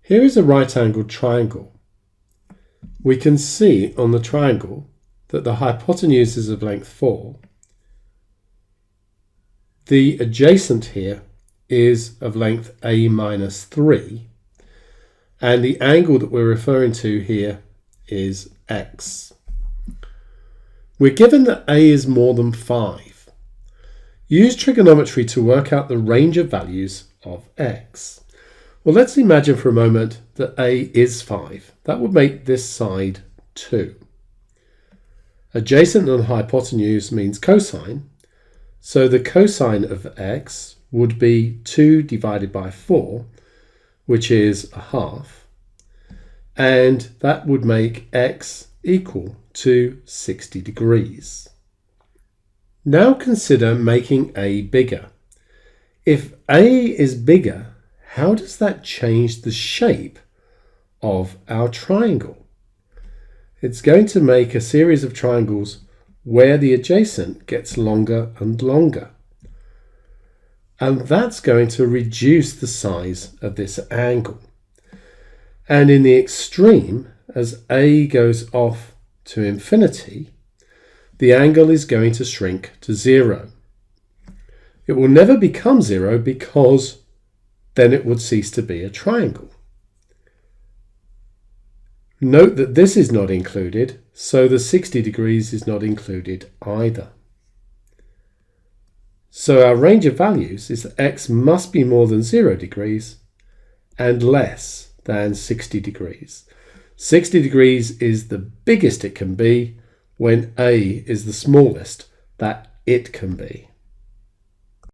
Here is a right-angled triangle. We can see on the triangle that the hypotenuse is of length 4. The adjacent here is of length a minus 3. And the angle that we're referring to here is x. We're given that a is more than 5. Use trigonometry to work out the range of values of x. Well, let's imagine for a moment that a is 5. That would make this side 2. Adjacent and hypotenuse means cosine, so the cosine of x would be 2 divided by 4, which is a half, and that would make x equal to 60 degrees. Now consider making a bigger. If a is bigger, how does that change the shape of our triangle? It's going to make a series of triangles where the adjacent gets longer and longer. And that's going to reduce the size of this angle. And in the extreme, as a goes off to infinity, the angle is going to shrink to 0. It will never become 0 because then it would cease to be a triangle. Note that this is not included, so the 60 degrees is not included either. So our range of values is that x must be more than 0 degrees and less than 60 degrees. 60 degrees is the biggest it can be when a is the smallest that it can be.